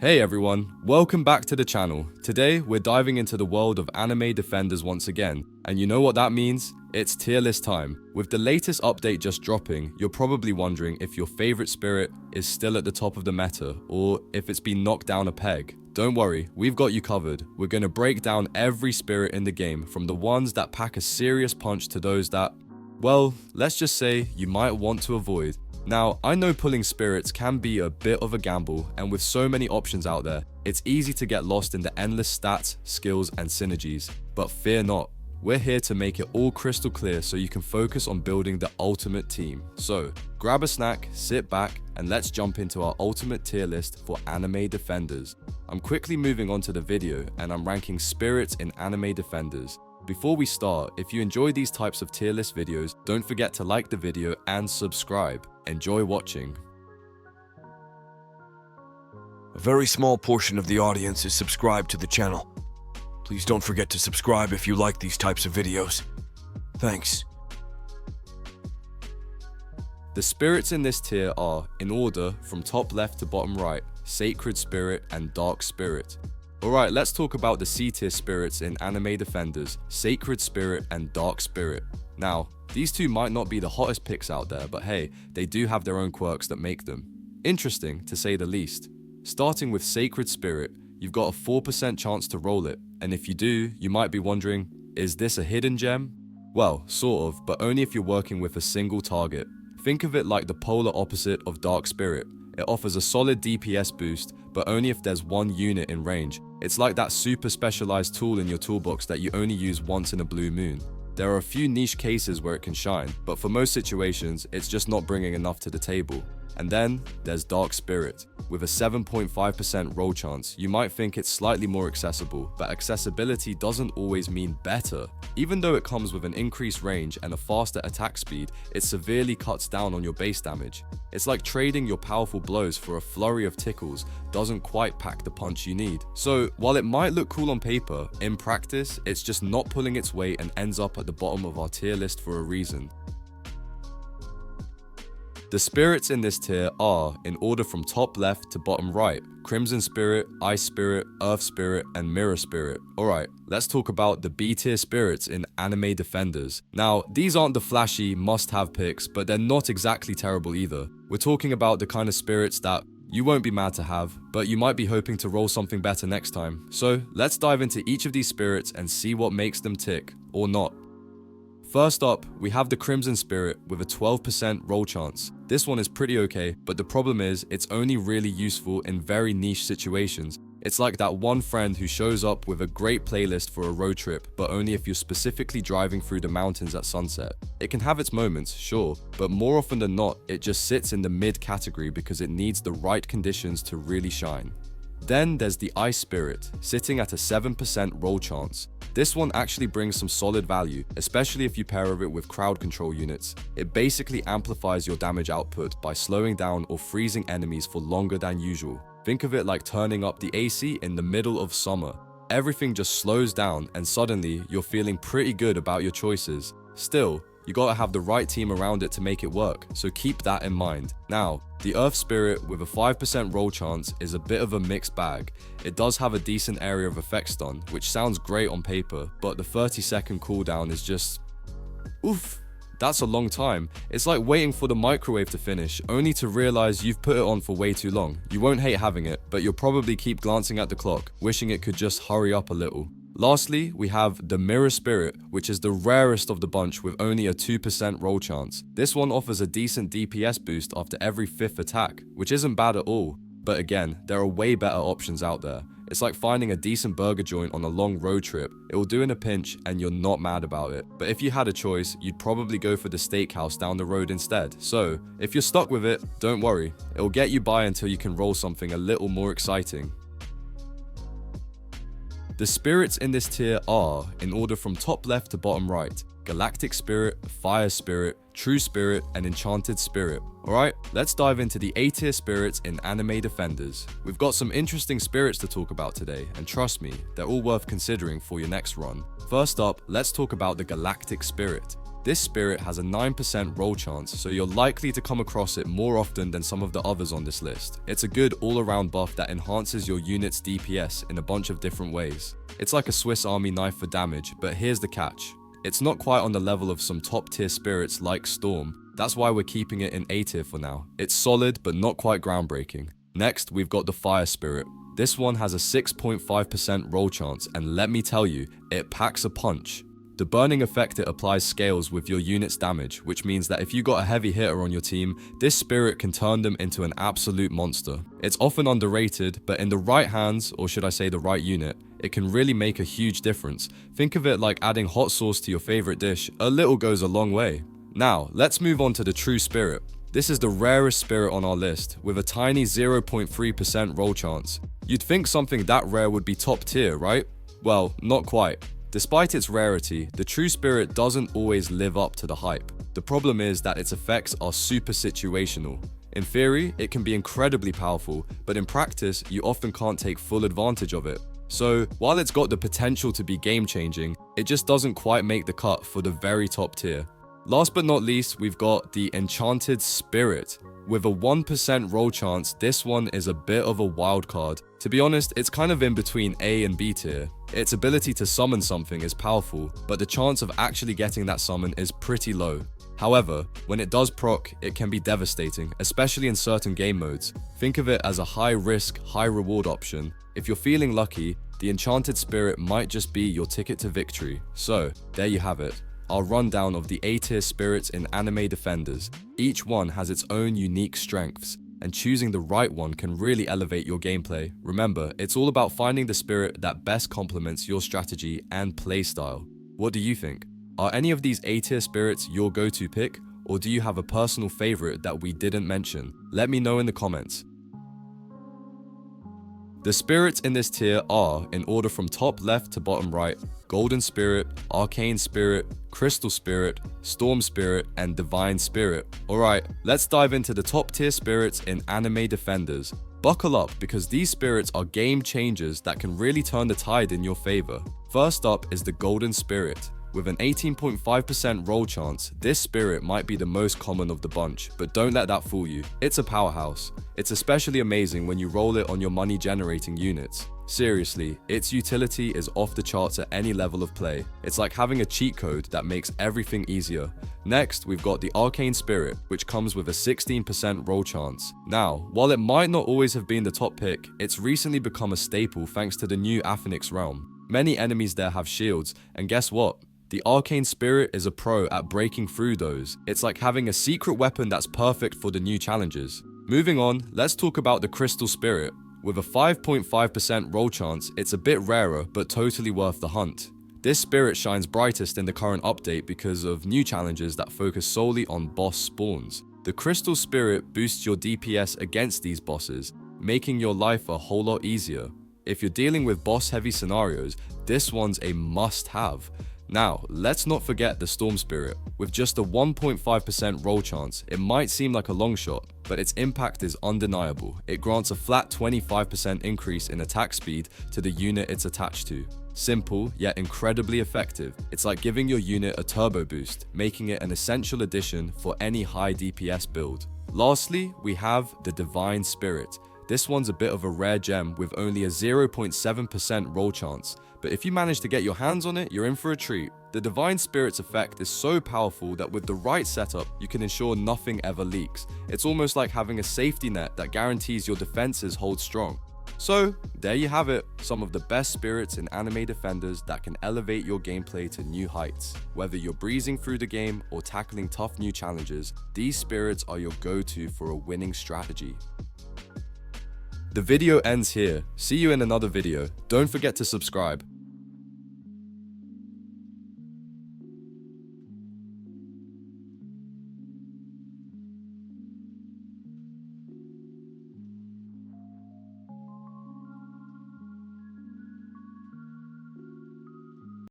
Hey everyone, welcome back to the channel. Today, we're diving into the world of anime defenders once again, and you know what that means? It's tier list time. With the latest update just dropping, you're probably wondering if your favorite spirit is still at the top of the meta, or if it's been knocked down a peg. Don't worry, we've got you covered. We're gonna break down every spirit in the game, from the ones that pack a serious punch to those that, well, let's just say you might want to avoid. Now, I know pulling spirits can be a bit of a gamble, and with so many options out there, it's easy to get lost in the endless stats, skills, and synergies. But fear not, we're here to make it all crystal clear so you can focus on building the ultimate team. So, grab a snack, sit back, and let's jump into our ultimate tier list for anime defenders. I'm quickly moving on to the video, and I'm ranking spirits in anime defenders. Before we start, if you enjoy these types of tier list videos, don't forget to like the video and subscribe. Enjoy watching. A very small portion of the audience is subscribed to the channel. Please don't forget to subscribe if you like these types of videos. Thanks. The spirits in this tier are, in order, from top left to bottom right, Sacred Spirit and Dark Spirit. Alright, let's talk about the C tier spirits in anime defenders, Sacred Spirit and Dark Spirit. Now, these two might not be the hottest picks out there, but hey, they do have their own quirks that make them interesting, to say the least. Starting with Sacred Spirit, you've got a 4% chance to roll it, and if you do, you might be wondering, is this a hidden gem? Well, sort of, but only if you're working with a single target. Think of it like the polar opposite of Dark Spirit. It offers a solid DPS boost, but only if there's one unit in range. It's like that super specialized tool in your toolbox that you only use once in a blue moon. There are a few niche cases where it can shine, but for most situations, it's just not bringing enough to the table. And then, there's Dark Spirit. With a 7.5% roll chance, you might think it's slightly more accessible, but accessibility doesn't always mean better. Even though it comes with an increased range and a faster attack speed, it severely cuts down on your base damage. It's like trading your powerful blows for a flurry of tickles doesn't quite pack the punch you need. So, while it might look cool on paper, in practice, it's just not pulling its weight and ends up at the bottom of our tier list for a reason. The spirits in this tier are, in order from top left to bottom right, Crimson Spirit, Ice Spirit, Earth Spirit, and Mirror Spirit. Alright, let's talk about the B tier spirits in anime defenders. Now, these aren't the flashy, must-have picks, but they're not exactly terrible either. We're talking about the kind of spirits that you won't be mad to have, but you might be hoping to roll something better next time. So, let's dive into each of these spirits and see what makes them tick, or not. First up, we have the Crimson Spirit with a 12% roll chance. This one is pretty okay, but the problem is it's only really useful in very niche situations. It's like that one friend who shows up with a great playlist for a road trip, but only if you're specifically driving through the mountains at sunset. It can have its moments, sure, but more often than not, it just sits in the mid category because it needs the right conditions to really shine. Then there's the Ice Spirit, sitting at a 7% roll chance. This one actually brings some solid value, especially if you pair it with crowd control units. It basically amplifies your damage output by slowing down or freezing enemies for longer than usual. Think of it like turning up the AC in the middle of summer. Everything just slows down and suddenly you're feeling pretty good about your choices. Still, you gotta have the right team around it to make it work, so keep that in mind. Now, the Earth Spirit with a 5% roll chance is a bit of a mixed bag. It does have a decent area of effect stun, which sounds great on paper, but the 30-second cooldown is just... oof. That's a long time. It's like waiting for the microwave to finish, only to realize you've put it on for way too long. You won't hate having it, but you'll probably keep glancing at the clock, wishing it could just hurry up a little. Lastly, we have the Mirror Spirit, which is the rarest of the bunch with only a 2% roll chance. This one offers a decent DPS boost after every 5th attack, which isn't bad at all. But again, there are way better options out there. It's like finding a decent burger joint on a long road trip. It will do in a pinch and you're not mad about it. But if you had a choice, you'd probably go for the steakhouse down the road instead. So, if you're stuck with it, don't worry. It will get you by until you can roll something a little more exciting. The spirits in this tier are, in order from top left to bottom right, Galactic Spirit, Fire Spirit, True Spirit, and Enchanted Spirit. Alright, let's dive into the A tier spirits in anime defenders. We've got some interesting spirits to talk about today, and trust me, they're all worth considering for your next run. First up, let's talk about the Galactic Spirit. This spirit has a 9% roll chance, so you're likely to come across it more often than some of the others on this list. It's a good all-around buff that enhances your unit's DPS in a bunch of different ways. It's like a Swiss Army knife for damage, but here's the catch. It's not quite on the level of some top tier spirits like Storm. That's why we're keeping it in A tier for now. It's solid, but not quite groundbreaking. Next, we've got the Fire Spirit. This one has a 6.5% roll chance, and let me tell you, it packs a punch. The burning effect it applies scales with your unit's damage, which means that if you got a heavy hitter on your team, this spirit can turn them into an absolute monster. It's often underrated, but in the right hands, or should I say the right unit, it can really make a huge difference. Think of it like adding hot sauce to your favorite dish. A little goes a long way. Now, let's move on to the True Spirit. This is the rarest spirit on our list, with a tiny 0.3% roll chance. You'd think something that rare would be top tier, right? Well, not quite. Despite its rarity, the True Spirit doesn't always live up to the hype. The problem is that its effects are super situational. In theory, it can be incredibly powerful, but in practice, you often can't take full advantage of it. So, while it's got the potential to be game-changing, it just doesn't quite make the cut for the very top tier. Last but not least, we've got the Enchanted Spirit. With a 1% roll chance, this one is a bit of a wild card. To be honest, it's kind of in between A and B tier. Its ability to summon something is powerful, but the chance of actually getting that summon is pretty low. However, when it does proc, it can be devastating, especially in certain game modes. Think of it as a high risk, high reward option. If you're feeling lucky, the Enchanted Spirit might just be your ticket to victory. So, there you have it. Our rundown of the A-tier spirits in Anime Defenders. Each one has its own unique strengths, and choosing the right one can really elevate your gameplay. Remember, it's all about finding the spirit that best complements your strategy and playstyle. What do you think? Are any of these A-tier spirits your go-to pick, or do you have a personal favorite that we didn't mention? Let me know in the comments. The spirits in this tier are, in order from top left to bottom right, Golden Spirit, Arcane Spirit, Crystal Spirit, Storm Spirit, and Divine Spirit. Alright, let's dive into the top tier spirits in Anime Defenders. Buckle up, because these spirits are game changers that can really turn the tide in your favor. First up is the Golden Spirit. With an 18.5% roll chance, this spirit might be the most common of the bunch, but don't let that fool you. It's a powerhouse. It's especially amazing when you roll it on your money generating units. Seriously, its utility is off the charts at any level of play. It's like having a cheat code that makes everything easier. Next, we've got the Arcane Spirit, which comes with a 16% roll chance. Now, while it might not always have been the top pick, it's recently become a staple thanks to the new Aphenix realm. Many enemies there have shields, and guess what? The Arcane Spirit is a pro at breaking through those. It's like having a secret weapon that's perfect for the new challenges. Moving on, let's talk about the Crystal Spirit. With a 5.5% roll chance, it's a bit rarer, but totally worth the hunt. This spirit shines brightest in the current update because of new challenges that focus solely on boss spawns. The Crystal Spirit boosts your DPS against these bosses, making your life a whole lot easier. If you're dealing with boss-heavy scenarios, this one's a must-have. Now, let's not forget the Storm Spirit. With just a 1.5% roll chance, it might seem like a long shot, but its impact is undeniable. It grants a flat 25% increase in attack speed to the unit it's attached to. Simple, yet incredibly effective. It's like giving your unit a turbo boost, making it an essential addition for any high DPS build. Lastly, we have the Divine Spirit. This one's a bit of a rare gem with only a 0.7% roll chance, but if you manage to get your hands on it, you're in for a treat. The Divine Spirit's effect is so powerful that with the right setup, you can ensure nothing ever leaks. It's almost like having a safety net that guarantees your defenses hold strong. So, there you have it, some of the best spirits in Anime Defenders that can elevate your gameplay to new heights. Whether you're breezing through the game or tackling tough new challenges, these spirits are your go-to for a winning strategy. The video ends here. See you in another video. Don't forget to subscribe.